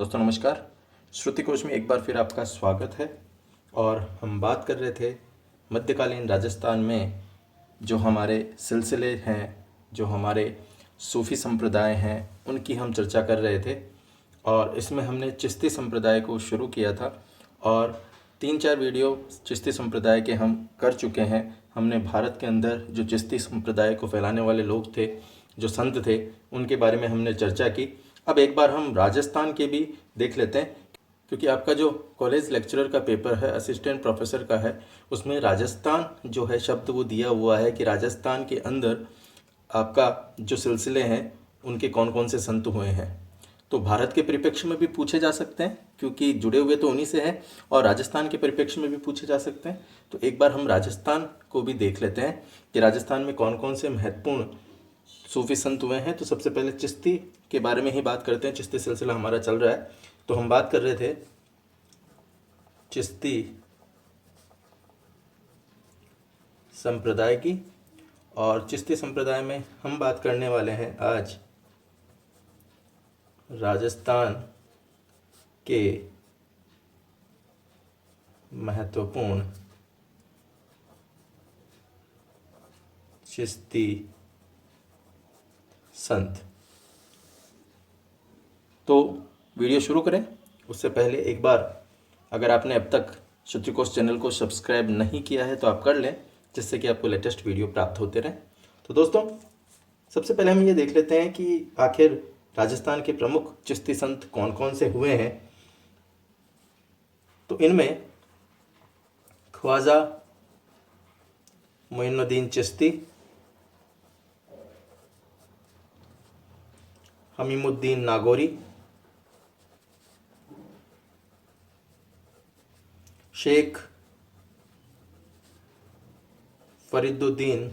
दोस्तों नमस्कार। श्रुति कोश में एक बार फिर आपका स्वागत है। और हम बात कर रहे थे मध्यकालीन राजस्थान में जो हमारे सिलसिले हैं, जो हमारे सूफ़ी संप्रदाय हैं, उनकी हम चर्चा कर रहे थे। और इसमें हमने चिश्ती संप्रदाय को शुरू किया था और 3-4 वीडियो चिश्ती संप्रदाय के हम कर चुके हैं। हमने भारत के अंदर जो चिश्ती संप्रदाय को फैलाने वाले लोग थे, जो संत थे, उनके बारे में हमने चर्चा की। अब एक बार हम राजस्थान के भी देख लेते हैं, क्योंकि आपका जो कॉलेज लेक्चरर का पेपर है, असिस्टेंट प्रोफेसर का है, उसमें राजस्थान जो है शब्द वो दिया हुआ है कि राजस्थान के अंदर आपका जो सिलसिले हैं उनके कौन कौन से संत हुए हैं। तो भारत के परिप्रेक्ष्य में भी पूछे जा सकते हैं, क्योंकि जुड़े हुए तो उन्हीं से हैं, और राजस्थान के परिप्रेक्ष्य में भी पूछे जा सकते हैं। तो एक बार हम राजस्थान को भी देख लेते हैं कि राजस्थान में कौन कौन से महत्वपूर्ण सूफी संत हुए हैं। तो सबसे पहले चिश्ती के बारे में ही बात करते हैं। चिश्ती सिलसिला हमारा चल रहा है, तो हम बात कर रहे थे चिश्ती संप्रदाय की। और चिश्ती संप्रदाय में हम बात करने वाले हैं आज राजस्थान के महत्वपूर्ण चिश्ती संत। तो वीडियो शुरू करें उससे पहले एक बार, अगर आपने अब तक श्रुतिकोश चैनल को सब्सक्राइब नहीं किया है तो आप कर लें, जिससे कि आपको लेटेस्ट वीडियो प्राप्त होते रहें। तो दोस्तों सबसे पहले हम ये देख लेते हैं कि आखिर राजस्थान के प्रमुख चिश्ती संत कौन कौन से हुए हैं। तो इनमें ख्वाजा मोइनुद्दीन चिश्ती, हमीमुद्दीन नागौरी, शेख फरीदुद्दीन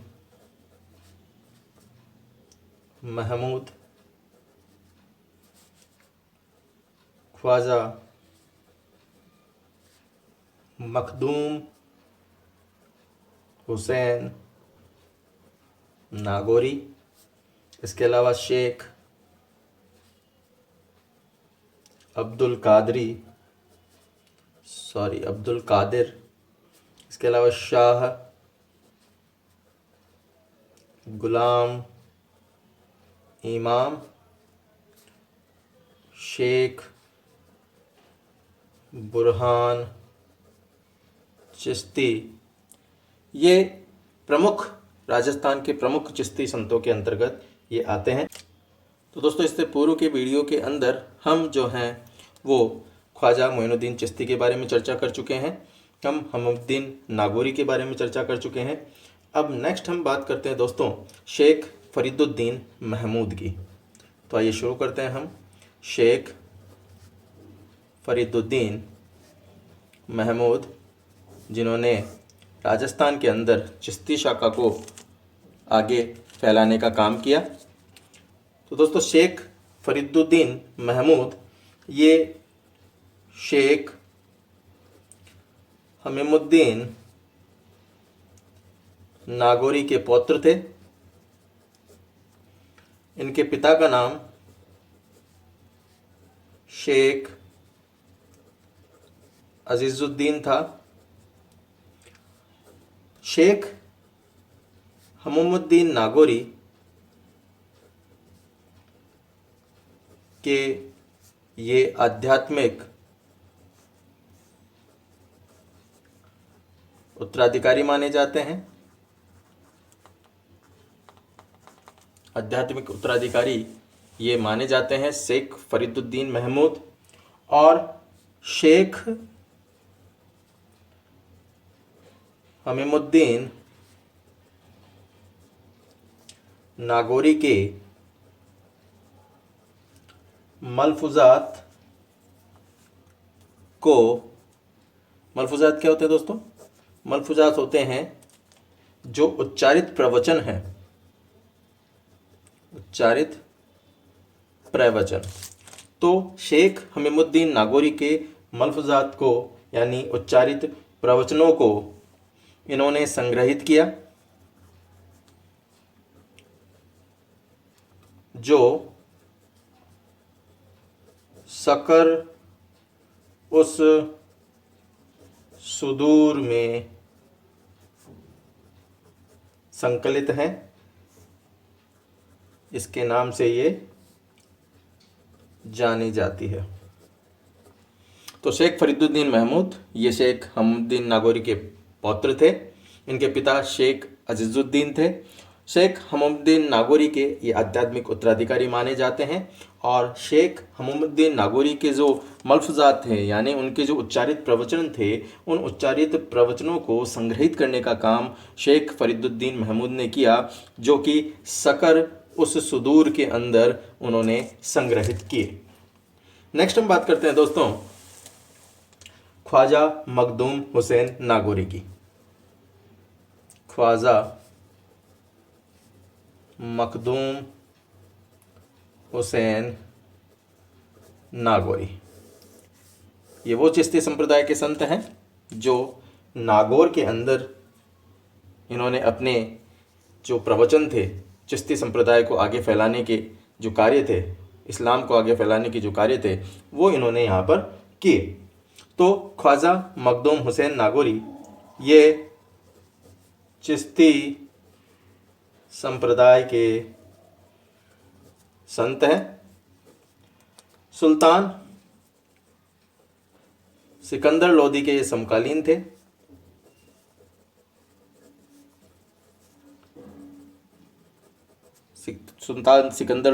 महमूद, ख्वाजा मखदूम हुसैन नागौरी, इसके अलावा शेख अब्दुल कादिर, इसके अलावा शाह गुलाम इमाम, शेख बुरहान चिश्ती। ये प्रमुख राजस्थान के प्रमुख चिश्ती संतों के अंतर्गत ये आते हैं। तो दोस्तों इससे पूर्व के वीडियो के अंदर हम जो हैं वो ख्वाजा मोइनुद्दीन चिश्ती के बारे में चर्चा कर चुके हैं, हम हमीमुद्दीन नागौरी के बारे में चर्चा कर चुके हैं। अब नेक्स्ट हम बात करते हैं दोस्तों शेख फरीदुद्दीन महमूद की। तो आइए शुरू करते हैं हम शेख फरीदुद्दीन महमूद, जिन्होंने राजस्थान के अंदर चिश्ती शाखा को आगे फैलाने का काम किया। तो दोस्तों शेख फरीदुद्दीन महमूद ये शेख हमीमुद्दीन नागौरी के पौत्र थे। इनके पिता का नाम शेख अजीजुद्दीन था। शेख हमीमुद्दीन नागौरी के ये आध्यात्मिक उत्तराधिकारी माने जाते हैं। आध्यात्मिक उत्तराधिकारी ये माने जाते हैं शेख फरीदुद्दीन महमूद। और शेख हमीमुद्दीन नागौरी के मलफूजात क्या होते हैं दोस्तों? मलफूजात होते हैं जो उच्चारित प्रवचन हैं, उच्चारित प्रवचन। तो शेख हमीमुद्दीन नागौरी के मलफूजात को यानी उच्चारित प्रवचनों को इन्होंने संग्रहित किया, जो सकर उस सुदूर में संकलित हैं, इसके नाम से ये जानी जाती है। तो शेख फरीदुद्दीन महमूद ये शेख हमउद्दीन नागौरी के पौत्र थे। इनके पिता शेख अजीज़ुद्दीन थे। शेख हमउद्दीन नागौरी के ये आध्यात्मिक उत्तराधिकारी माने जाते हैं। और शेख हमउद्दीन नागौरी के जो मल्फुजात थे, यानी उनके जो उच्चारित प्रवचन थे, उन उच्चारित प्रवचनों को संग्रहित करने का काम शेख फरीदुद्दीन महमूद ने किया, जो कि सकर उस सुदूर के अंदर उन्होंने संग्रहित किए। नेक्स्ट हम बात करते हैं दोस्तों ख्वाजा मखदूम हुसैन नागौरी की। ख्वाजा मखदूम हुसैन नागौरी ये वो चिश्ती संप्रदाय के संत हैं जो नागौर के अंदर इन्होंने अपने जो प्रवचन थे, चिश्ती संप्रदाय को आगे फैलाने के जो कार्य थे, इस्लाम को आगे फैलाने के जो कार्य थे, वो इन्होंने यहाँ पर किए। तो ख्वाजा मखदूम हुसैन नागौरी ये चिश्ती संप्रदाय के संत हैं। सुल्तान सिकंदर लोदी के ये समकालीन थे। सुल्तान सिकंदर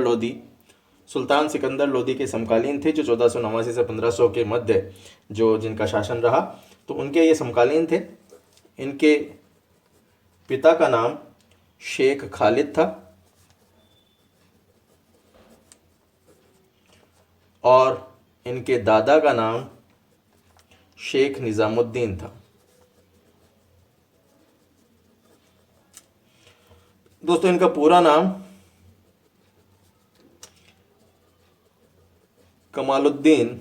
लोदी के समकालीन थे, जो 1489 से 1500 के मध्य जो जिनका शासन रहा, तो उनके ये समकालीन थे। इनके पिता का नाम शेख खालिद था और इनके दादा का नाम शेख निज़ामुद्दीन था। दोस्तों इनका पूरा नाम कमालुद्दीन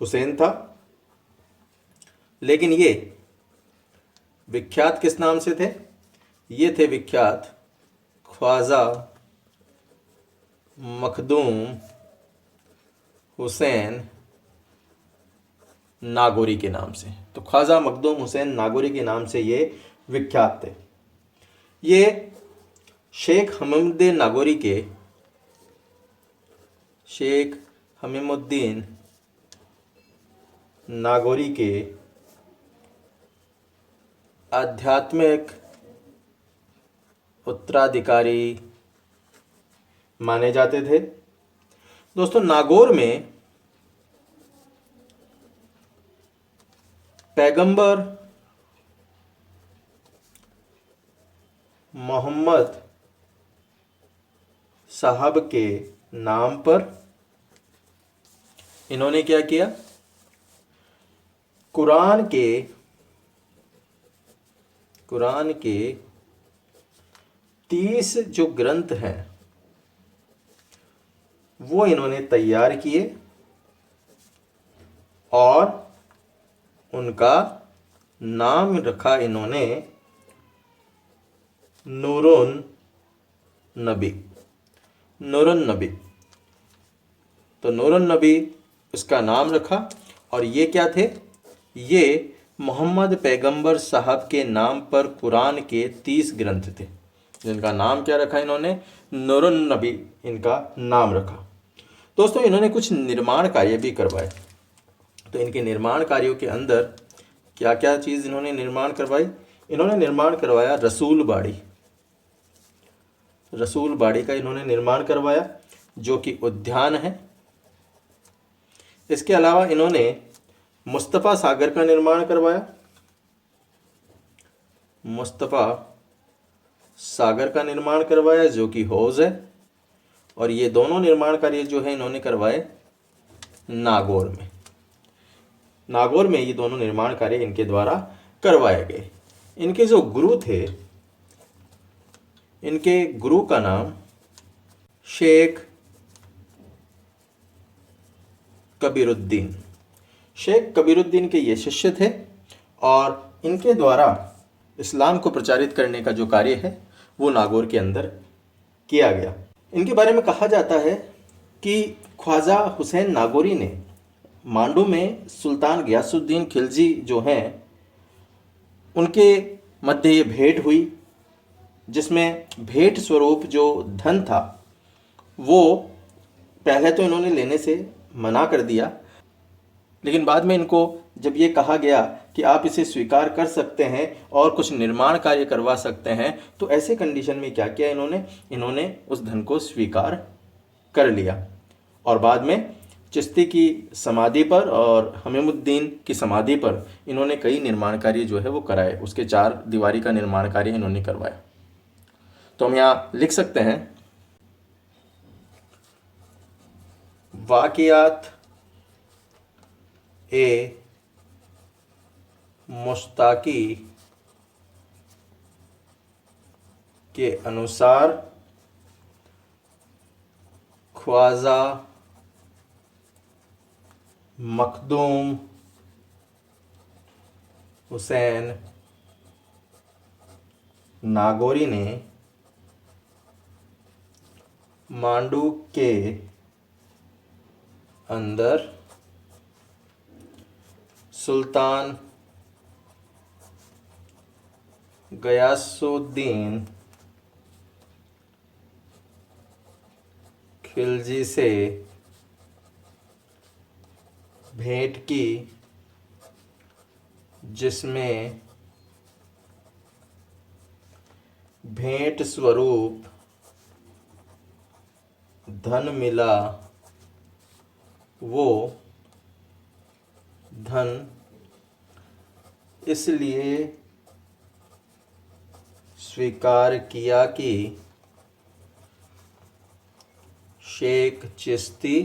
हुसैन था, लेकिन ये विख्यात किस नाम से थे? ये थे विख्यात ख्वाजा मखदूम हुसैन नागौरी के नाम से। तो ख्वाजा मखदूम हुसैन नागौरी के नाम से ये विख्यात थे। ये शेख हमउद्दीन नागौरी के शेख हमीमुद्दीन नागौरी के आध्यात्मिक उत्तराधिकारी माने जाते थे। दोस्तों नागौर में पैगंबर मोहम्मद साहब के नाम पर इन्होंने क्या किया? कुरान के 30 जो ग्रंथ हैं वो इन्होंने तैयार किए और उनका नाम रखा इन्होंने नूरुन नबी। तो नूरुन नबी इसका नाम रखा। और ये क्या थे? ये मोहम्मद पैगंबर साहब के नाम पर कुरान के 30 ग्रंथ थे, जिनका नाम क्या रखा इन्होंने? नूरुन नबी इनका नाम रखा। दोस्तों इन्होंने कुछ निर्माण कार्य भी करवाए। तो इनके निर्माण कार्यों के अंदर क्या क्या चीज़ इन्होंने निर्माण करवाई? इन्होंने निर्माण करवाया रसूल बाड़ी का इन्होंने निर्माण करवाया, जो कि उद्यान है। इसके अलावा इन्होंने मुस्तफ़ा सागर का निर्माण करवाया। जो कि हौज़ है। और ये दोनों निर्माण कार्य जो है इन्होंने करवाए नागौर में ये दोनों निर्माण कार्य इनके द्वारा करवाए गए। इनके जो गुरु थे, इनके गुरु का नाम शेख कबीरुद्दीन के ये शिष्य थे और इनके द्वारा इस्लाम को प्रचारित करने का जो कार्य है वो नागौर के अंदर किया गया। इनके बारे में कहा जाता है कि ख्वाजा हुसैन नागौरी ने मांडू में सुल्तान गियासुद्दीन खिलजी जो हैं उनके मध्य ये भेंट हुई, जिसमें भेंट स्वरूप जो धन था वो पहले तो इन्होंने लेने से मना कर दिया, लेकिन बाद में इनको जब ये कहा गया कि आप इसे स्वीकार कर सकते हैं और कुछ निर्माण कार्य करवा सकते हैं, तो ऐसे कंडीशन में क्या किया इन्होंने उस धन को स्वीकार कर लिया। और बाद में चिश्ती की समाधि पर और हमीमुद्दीन की समाधि पर इन्होंने कई निर्माण कार्य जो है वो कराए, उसके 4 दीवारी का निर्माण कार्य इन्होंने करवाया। तो हम यहाँ लिख सकते हैं, वाक़ियात ए मुश्ताकी के अनुसार ख्वाजा मखदूम हुसैन नागौरी ने मांडू के अंदर सुल्तान गयासुद्दीन खिलजी से भेंट की, जिसमें भेंट स्वरूप धन मिला, वो धन इसलिए स्वीकार किया कि शेख चिश्ती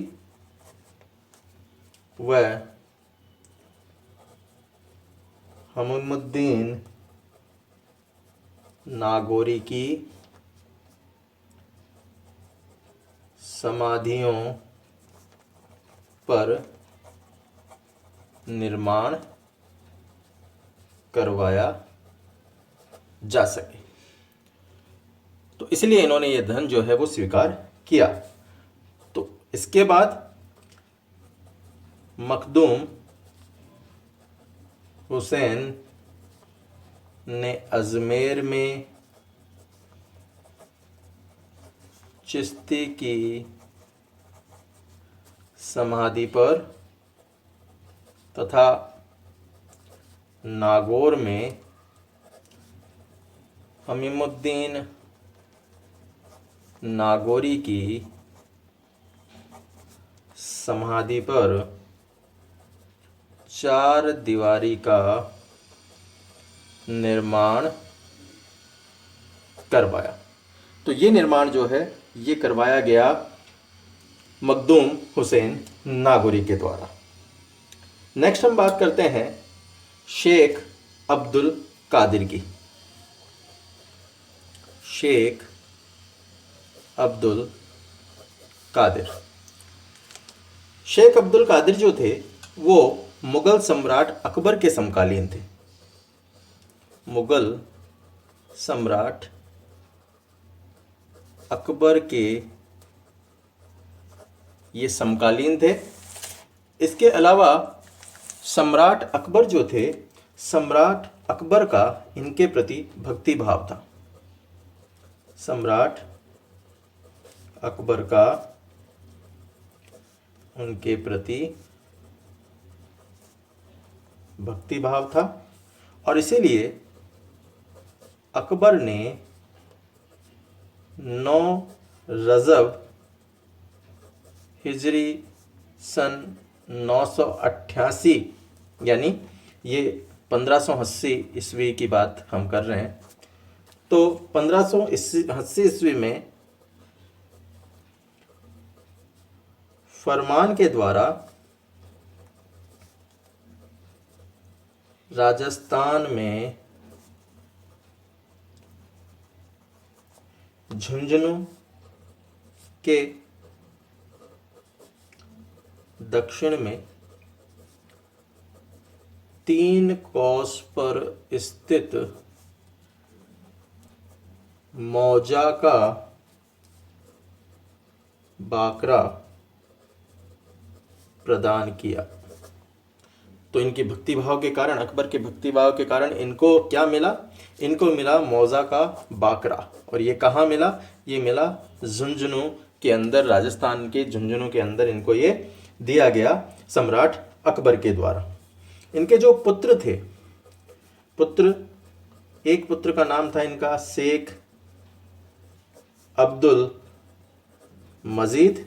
व हमीमुद्दीन नागौरी की समाधियों पर निर्माण करवाया जा सके। तो इसलिए इन्होंने ये धन जो है वो स्वीकार किया। तो इसके बाद मखदूम हुसैन ने अजमेर में चिश्ती की समाधि पर तथा नागौर में हमीमुद्दीन नागौरी की समाधि पर 4 दीवारी का निर्माण करवाया। तो ये निर्माण जो है ये करवाया गया मखदूम हुसैन नागौरी के द्वारा। नेक्स्ट हम बात करते हैं शेख अब्दुल कादिर की। शेख अब्दुल कादिर शेख अब्दुल कादिर जो थे वो मुगल सम्राट अकबर के समकालीन थे। मुगल सम्राट अकबर के ये समकालीन थे। इसके अलावा सम्राट अकबर जो थे, सम्राट अकबर का इनके प्रति भक्ति भाव था। सम्राट अकबर का उनके प्रति भक्ति भाव था और इसीलिए अकबर ने 9 रजब हिजरी सन 988 यानी ये 1580 ईस्वी की बात हम कर रहे हैं। तो 1580 ईस्वी में फरमान के द्वारा राजस्थान में झुंझुनू के दक्षिण में 3 कोस पर स्थित मौजा का बाकरा प्रदान किया। तो इनकी भक्तिभाव के कारण, अकबर के भक्तिभाव के कारण इनको क्या मिला? इनको मिला मौजा का बाकरा। और ये कहाँ मिला? ये मिला झुंझुनू के अंदर, राजस्थान के झुंझुनू के अंदर इनको ये दिया गया सम्राट अकबर के द्वारा। इनके जो पुत्र थे, एक पुत्र का नाम था इनका शेख अब्दुल मजीद,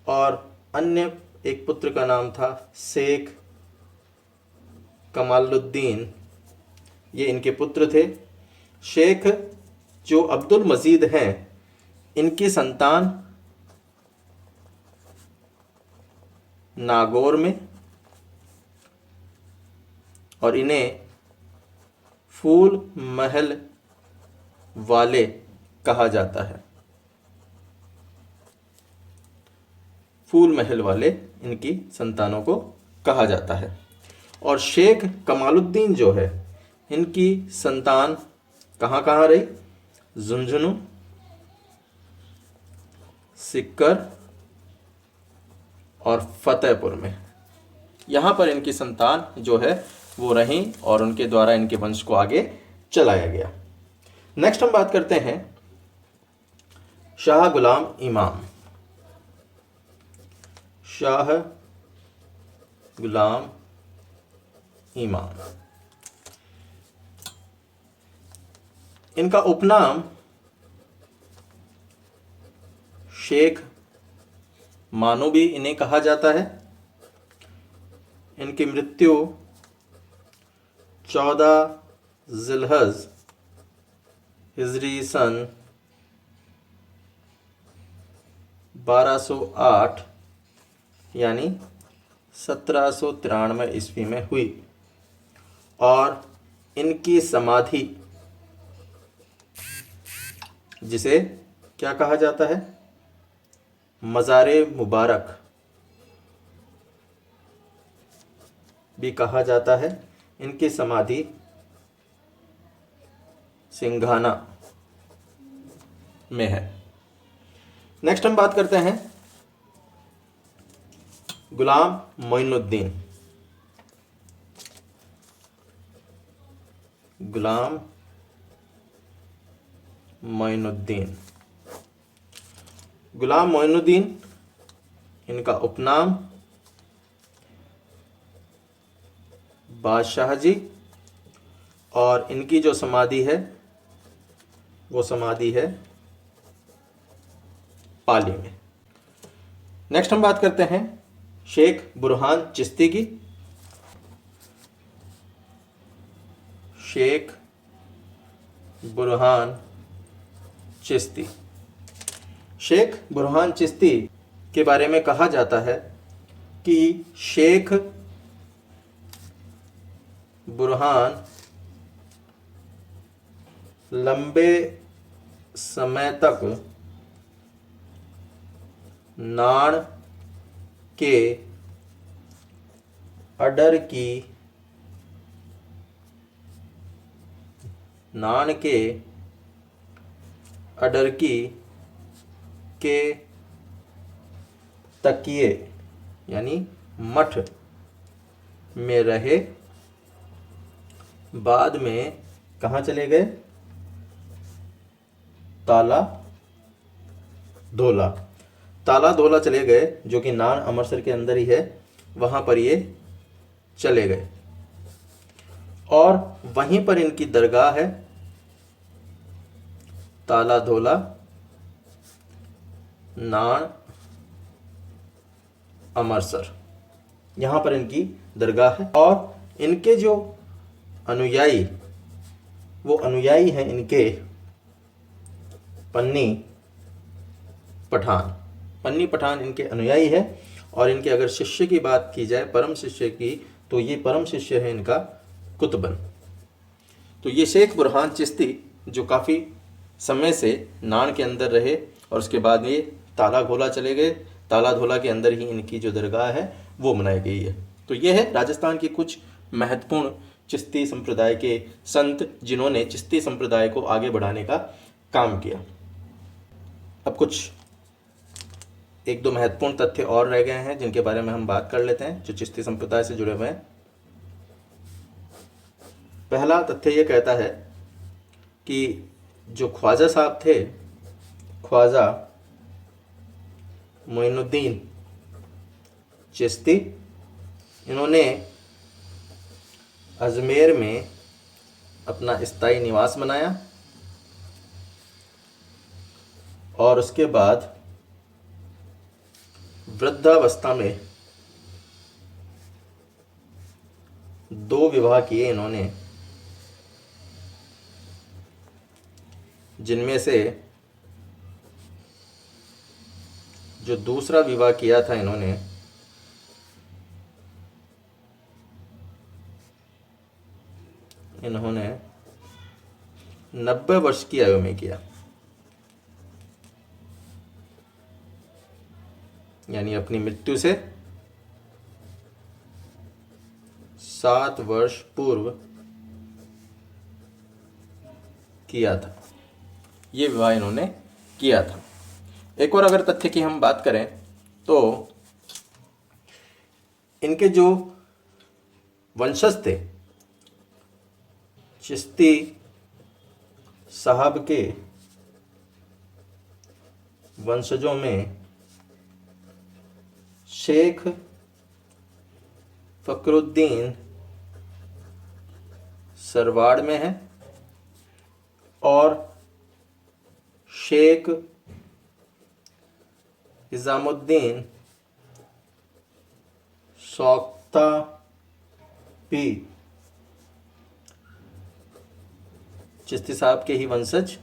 और अन्य एक पुत्र का नाम था शेख कमालुद्दीन। ये इनके पुत्र थे। शेख जो अब्दुल मजीद हैं, इनकी संतान नागौर में, और इन्हें फूल महल वाले कहा जाता है। फूल महल वाले इनकी संतानों को कहा जाता है। और शेख कमालुद्दीन जो है, इनकी संतान कहाँ कहाँ रही? झुंझुनू, सिक्कर और फतेहपुर में। यहाँ पर इनकी संतान जो है वो रहीं, और उनके द्वारा इनके वंश को आगे चलाया गया। नेक्स्ट हम बात करते हैं शाह गुलाम इमाम। शाह गुलाम इमाम, इनका उपनाम शेख मानो भी इन्हें कहा जाता है। इनकी मृत्यु 14 जिलहज हिजरी सन 1208 यानी 1793 ईस्वी में हुई। और इनकी समाधि, जिसे क्या कहा जाता है? मज़ारे मुबारक भी कहा जाता है, इनकी समाधि सिंघाना में है। नेक्स्ट हम बात करते हैं गुलाम मोइनुद्दीन। गुलाम मोइनुद्दीन, गुलाम मोइनुद्दीन इनका उपनाम बादशाह जी, और इनकी जो समाधि है वो समाधि है पाली में। नेक्स्ट हम बात करते हैं शेख बुरहान चिश्ती की। शेख बुरहान चिश्ती, शेख बुरहान चिश्ती के बारे में कहा जाता है कि शेख बुरहान लंबे समय तक नाण के अडर की के तकिए यानी मठ में रहे। बाद में कहाँ चले गए? ताला धोला चले गए, जो कि नान अमृतसर के अंदर ही है। वहाँ पर ये चले गए और वहीं पर इनकी दरगाह है, ताला धोला नान अमृतसर। यहाँ पर इनकी दरगाह है। और इनके जो अनुयायी, वो अनुयायी हैं इनके पन्नी पठान इनके अनुयायी है। और इनके अगर शिष्य की बात की जाए, परम शिष्य की, तो ये परम शिष्य है इनका कुतुबन। तो ये शेख बुरहान चिश्ती जो काफ़ी समय से नान के अंदर रहे और उसके बाद ये ताला घोला चले गए। ताला धोला के अंदर ही इनकी जो दरगाह है वो बनाई गई है। तो ये है राजस्थान के कुछ महत्वपूर्ण चिश्ती संप्रदाय के संत जिन्होंने चिश्ती संप्रदाय को आगे बढ़ाने का काम किया। अब कुछ एक दो महत्वपूर्ण तथ्य और रह गए हैं जिनके बारे में हम बात कर लेते हैं, जो चिश्ती संप्रदाय से जुड़े हुए हैं। पहला तथ्य ये कहता है कि जो ख्वाजा साहब थे, ख्वाजा मोइनुद्दीन चिश्ती, इन्होंने अजमेर में अपना स्थायी निवास बनाया और उसके बाद वृद्धावस्था में 2 विवाह किए इन्होंने, जिनमें से जो दूसरा विवाह किया था इन्होंने इन्होंने 90 वर्ष की आयु में किया, यानी अपनी मृत्यु से 7 वर्ष पूर्व किया था। ये विवाह इन्होंने किया था। एक और अगर तथ्य की हम बात करें तो इनके जो वंशज थे, चिश्ती साहब के वंशजों में शेख फकरुद्दीन सरवाड़ में है और शेख निजामुद्दीन सोख्ता भी चिश्ती साहब के ही वंशज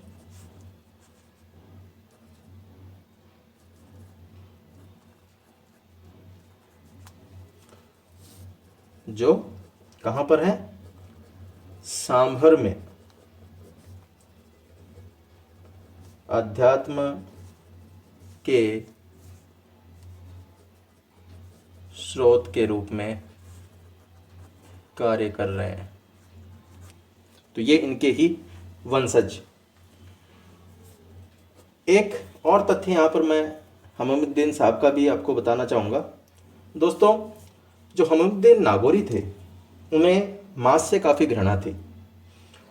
जो कहाँ पर है, सांभर में अध्यात्म के स्रोत के रूप में कार्य कर रहे हैं। तो ये इनके ही वंशज। एक और तथ्य यहाँ पर मैं हममुद्दीन साहब का भी आपको बताना चाहूँगा। दोस्तों, जो हममुद्दीन नागौरी थे उन्हें मांस से काफ़ी घृणा थी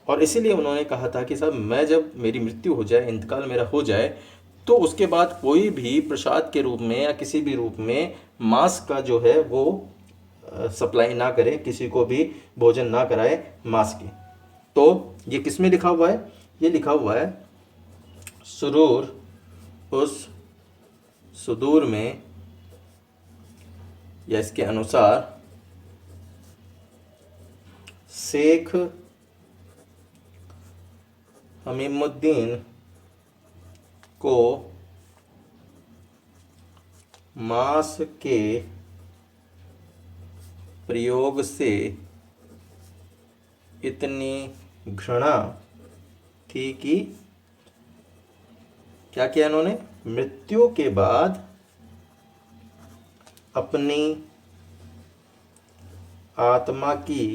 और इसीलिए उन्होंने कहा था कि साहब मैं जब मेरी मृत्यु हो जाए, इंतकाल मेरा हो जाए, तो उसके बाद कोई भी प्रसाद के रूप में या किसी भी रूप में मांस का जो है वो सप्लाई ना करे, किसी को भी भोजन ना कराए मांस की। तो ये किस में लिखा हुआ है? ये लिखा हुआ है सुरूर उस सुदूर में, या इसके अनुसार शेख हमीमुद्दीन को मांस के प्रयोग से इतनी घृणा थी कि क्या किया इन्होंने, मृत्यु के बाद अपनी आत्मा की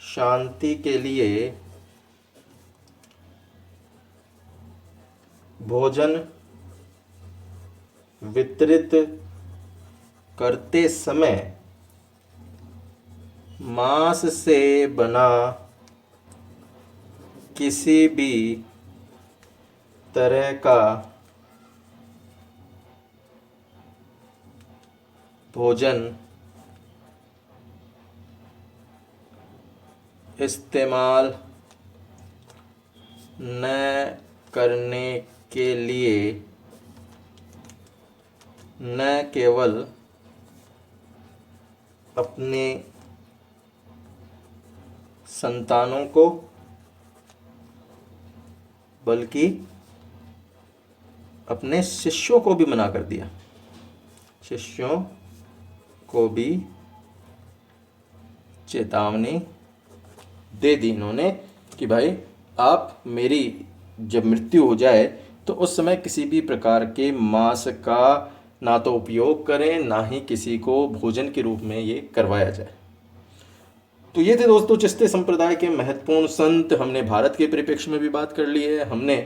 शांति के लिए भोजन वितरित करते समय मांस से बना किसी भी तरह का भोजन इस्तेमाल न करने के लिए न केवल अपने संतानों को बल्कि अपने शिष्यों को भी मना कर दिया। शिष्यों को भी चेतावनी दे दी इन्होंने कि भाई आप मेरी जब मृत्यु हो जाए तो उस समय किसी भी प्रकार के मांस का ना तो उपयोग करें, ना ही किसी को भोजन के रूप में ये करवाया जाए। तो ये थे दोस्तों चिश्ती संप्रदाय के महत्वपूर्ण संत। हमने भारत के परिप्रेक्ष्य में भी बात कर ली है, हमने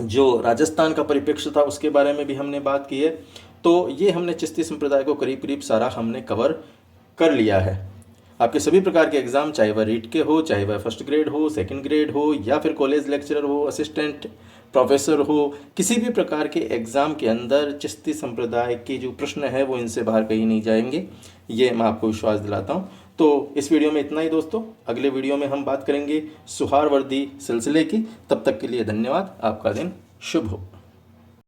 जो राजस्थान का परिप्रेक्ष्य था उसके बारे में भी हमने बात की है। तो ये हमने चिश्ती संप्रदाय को करीब करीब सारा हमने कवर कर लिया है। आपके सभी प्रकार के एग्ज़ाम, चाहे वह रीट के हो, चाहे वह फर्स्ट ग्रेड हो, सेकंड ग्रेड हो, या फिर कॉलेज लेक्चरर हो, असिस्टेंट प्रोफेसर हो, किसी भी प्रकार के एग्ज़ाम के अंदर चिश्ती संप्रदाय के जो प्रश्न है वो इनसे बाहर कहीं नहीं जाएंगे, ये मैं आपको विश्वास दिलाता हूँ। तो इस वीडियो में इतना ही दोस्तों। अगले वीडियो में हम बात करेंगे सुहारवर्दी सिलसिले की। तब तक के लिए धन्यवाद। आपका दिन शुभ हो।